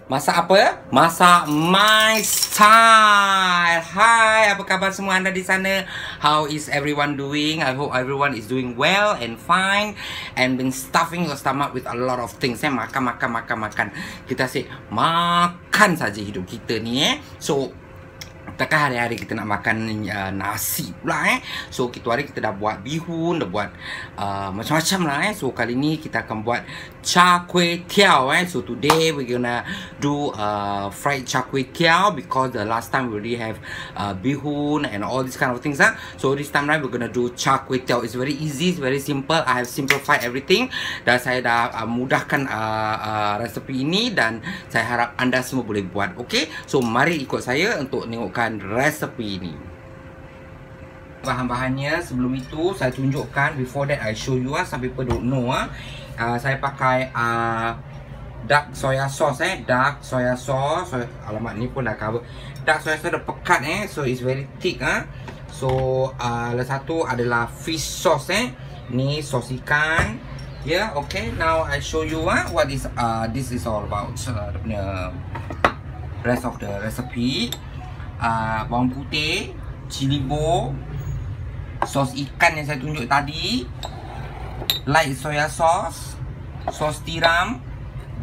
Masak apa? Masak my style. Hai, apa khabar semua anda di sana? How is everyone doing? I hope everyone is doing well and fine and been stuffing your stomach with a lot of things. Makan. Kita asyik makan saja hidup kita ni So takkan hari-hari kita nak makan nasi pula So hari kita dah buat bihun, dah buat macam-macam lah So kali ni kita akan buat char kway teow So today we're gonna do fried char kway teow because the last time we already have bihun and all these kind of things So this time round we're gonna do char kway teow. It's very easy, it's very simple. I have simplified everything dan saya dah mudahkan resepi ini dan saya harap anda semua boleh buat. Okay, so mari ikut saya untuk tengokkan resepi ini. Bahan-bahannya sebelum itu saya tunjukkan. Before that I show you some people don't know saya pakai dark soya sauce dark soya sauce. Alamat ni pun dah cover. Dark soya sauce dah pekat so it's very thick So satu adalah fish sauce ni sos ikan. Okay, now I show you what is this is all about. The rest of the recipe. Bawang putih, cili bo, sos ikan yang saya tunjuk tadi, light soya sauce, sos tiram,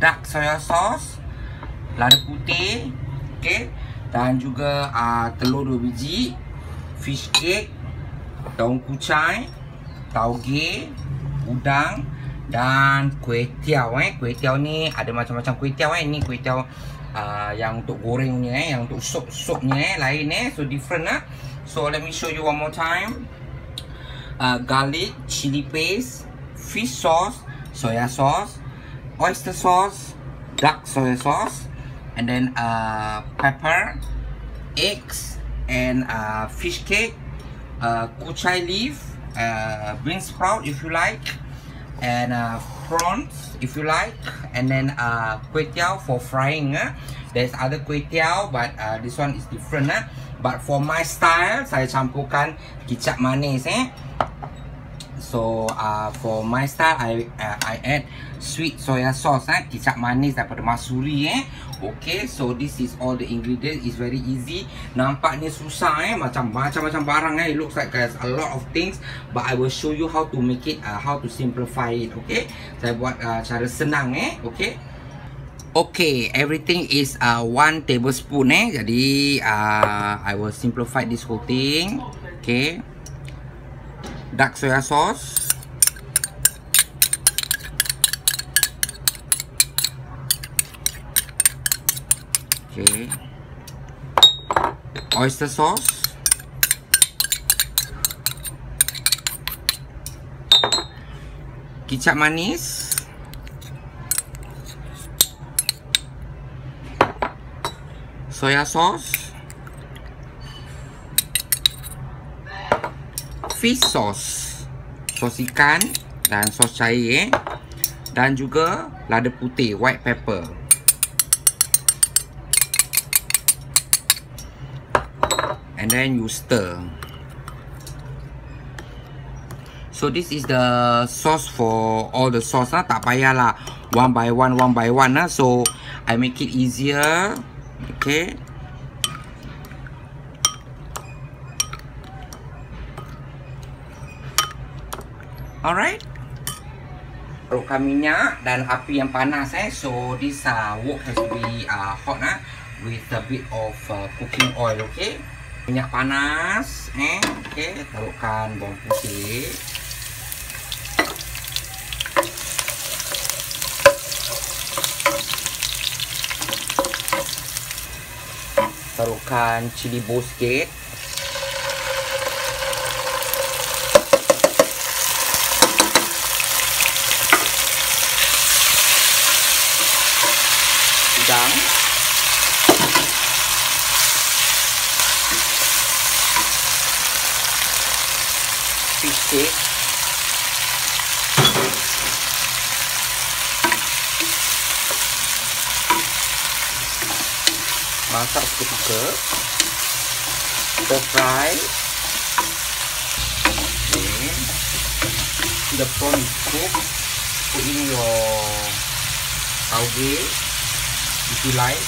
dark soya sauce, lada putih, okay, dan juga telur 2 biji, fish cake, daun kucai, tauge, udang dan kuih tiaw. Kuih tiaw ni ada macam-macam kuih tiaw Ini kuih tiaw yang untuk gorengnya yang untuk sup-supnya lain so different So let me show you one more time. Garlic, chili paste, fish sauce, soya sauce, oyster sauce, dark soya sauce, and then pepper, eggs, and fish cake, kucai leaf, bean sprout if you like, and prawns if you like, and then kway teow for frying. There's other kway teow but this one is different but for my style saya campurkan kicap manis So for my style I add sweet soya sauce kicap manis daripada Masuri Okay, so this is all the ingredients. It's very easy. Nampaknya susah macam-macam barang It looks like there's a lot of things but I will show you how to make it, how to simplify it. Okay, saya buat cara senang Okay. Okay, everything is 1 tablespoon Jadi I will simplify this whole thing. Okay, dark soya sauce, okay, oyster sauce, kicap manis, soya sauce, fish sauce, sos ikan dan sos cair dan juga lada putih, white pepper. And then you stir. So this is the sauce for all the sauce tak payahlah one by one So I make it easier. Okay. Alright. Taruhkan minyak dan api yang panas So this wok has to be hot with a bit of cooking oil. Okay. Minyak panas okay, taruhkan bawang putih, taruhkan cili bo sikit, udang, fish cake, masak seketika, stir fry. Okay. The prawn is cooked. Put in your tauge, if you like.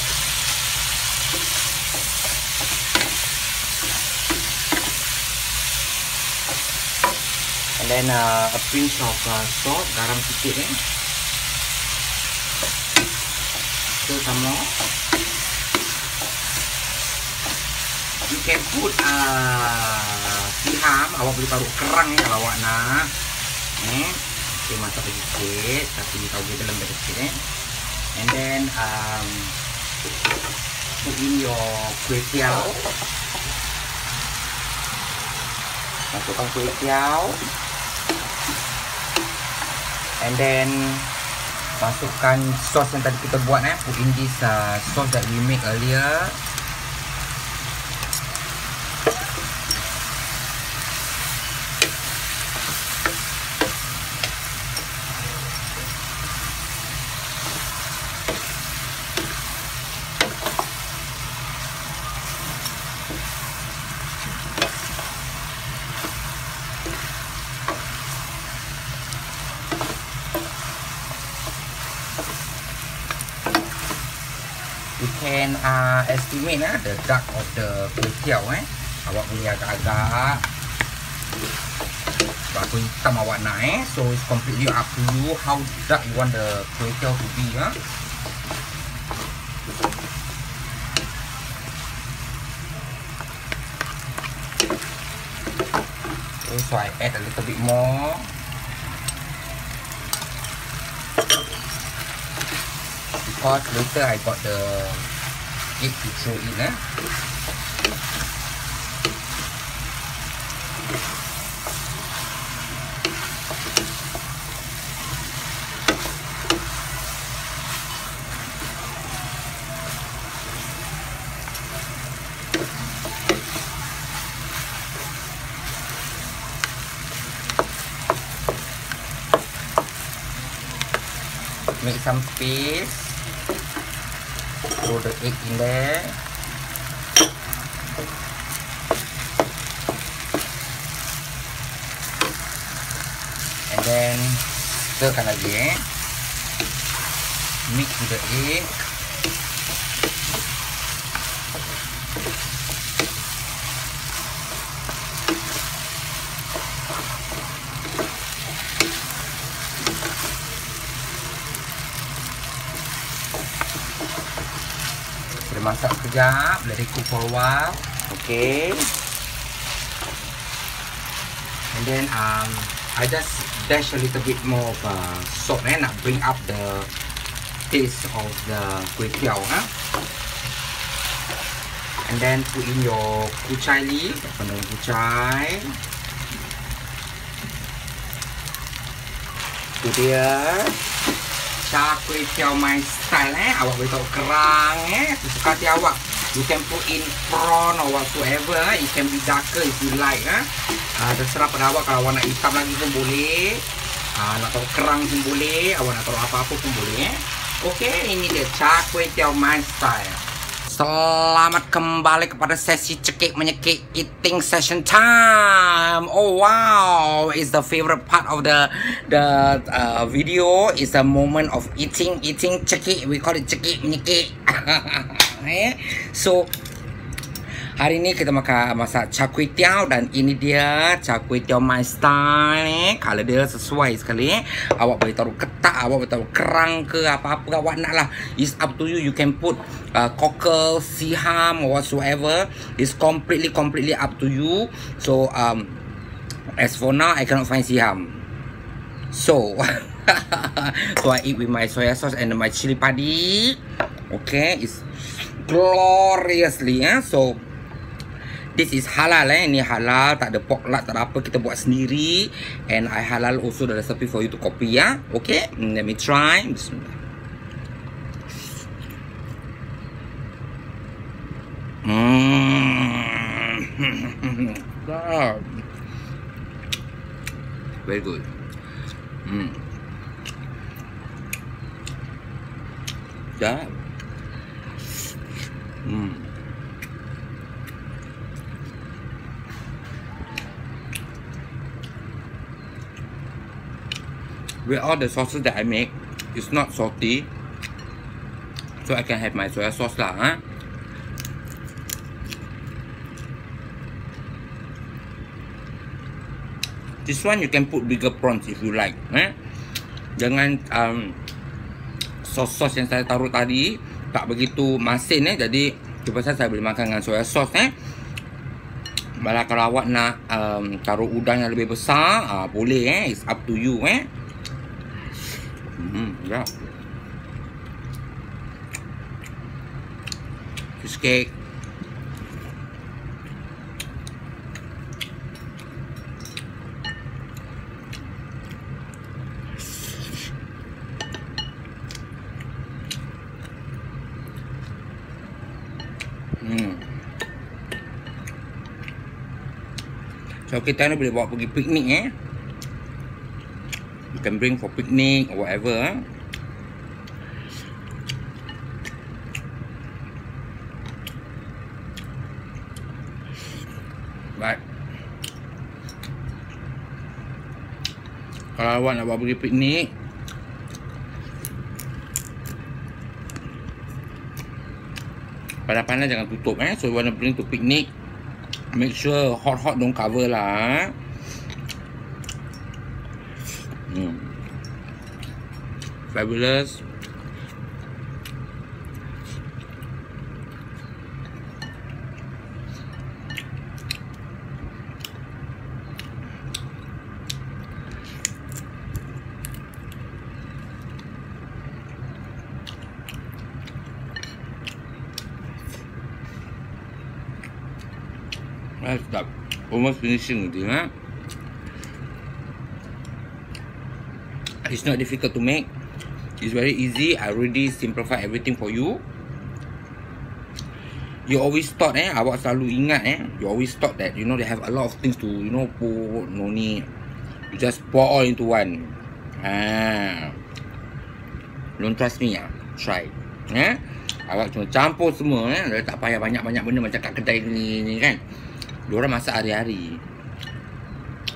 And then a pinch of salt, garam sikit So some more. You can put siham, awak boleh taruh kerang kalau awak nak. Okay, masak sedikit, tapi tahu dia dalam sedikit And then put in your kuih tiao. Masukkan kuih tiao. And then masukkan sos yang tadi kita buat put in this sauce that we make earlier. You can estimate the dark of the kuih tiao Awak boleh agak-agak berapa hitam awak nak So it's completely up to you how dark you want the kuih tiao to be So I add a little bit more. Because later I got the egg to throw in Make some space. Throw the egg in there. And then stirkan lagi Mix with the egg. Masak sekejap, let it cook for a while. Okay. And then I just dash a little bit more of salt nak bring up the taste of the kuih tiao And then put in your kucai leaf, penuh kucai. Itu dia. Char kuih tiao my style awak boleh taruh kerang sesuka hati awak. You can put in prawn or whatsoever. It can be darker if you like terserah pada awak. Kalau awak nak hitam lagi pun boleh, nak taruh kerang pun boleh, awak nak taruh apa-apa pun boleh Okay, ini dia char kuih tiao my style. Selamat kembali kepada sesi cekik menyekik eating session time. Oh wow, it's the favorite part of the video. It's a moment of eating cekik. We call it cekik menyekik. So hari ini kita masak char kuih tiao dan ini dia char kuih tiao my style. Kalau dia sesuai sekali awak boleh taruh ketak, awak boleh taruh kerang ke apa-apa awak nak lah. It's up to you. You can put cockle, siham or whatsoever. It's completely up to you. So as for now I cannot find siham. So so I eat with my soya sauce and my chili padi. Okay, it's gloriously So this is halal Ini halal, tak ada pork lard, tak ada apa, kita buat sendiri. And I halal also the recipe for you to copy Okay, let me try. Bismillah. Very good. Yeah. With all the sauces that I make, it's not salty. So I can have my soya sauce lah. This one you can put bigger prawns if you like. Jangan sos yang saya taruh tadi tak begitu masin jadi itu pasal saya boleh makan dengan soya sauce. Malah kalau awak nak taruh udang yang lebih besar, boleh. It's up to you. Ya. Fish cake. So kita ni boleh bawa pergi piknik. You can bring for picnic or whatever. But kalau awak nak bawa pergi piknik, panas-panas jangan tutup. So you want to bring to picnic, make sure hot don't cover lah. Fabulous. Stop. Almost finishing already. It's not difficult to make. It's very easy. I already simplify everything for you. You always thought awak selalu ingat you always thought that they have a lot of things to put. No need. You just pour all into one. Don't trust me try. Awak cuma campur semua tak payah banyak-banyak benda macam kat kedai ni kan. Diorang masak hari-hari.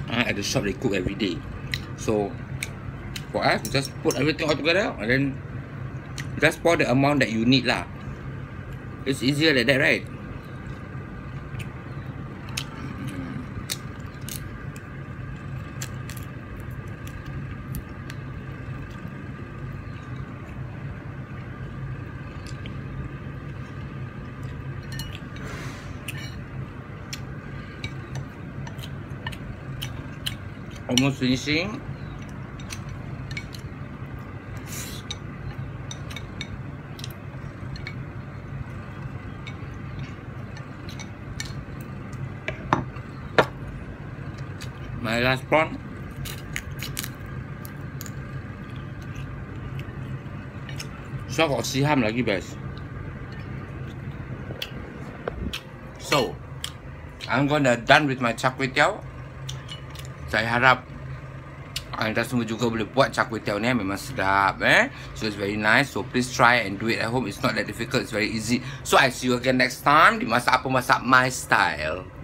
At the shop they cook every day. So for us, just put everything all together and then just pour the amount that you need lah. It's easier like that, right? Almost finishing. My last prawn. So got siham lagi guys. So I'm gonna done with my char kway teow. Saya harap anda semua juga boleh buat char kway teow ni, memang sedap So it's very nice. So please try and do it at home. It's not that difficult. It's very easy. So I see you again next time di Masak Apa Masak My Style.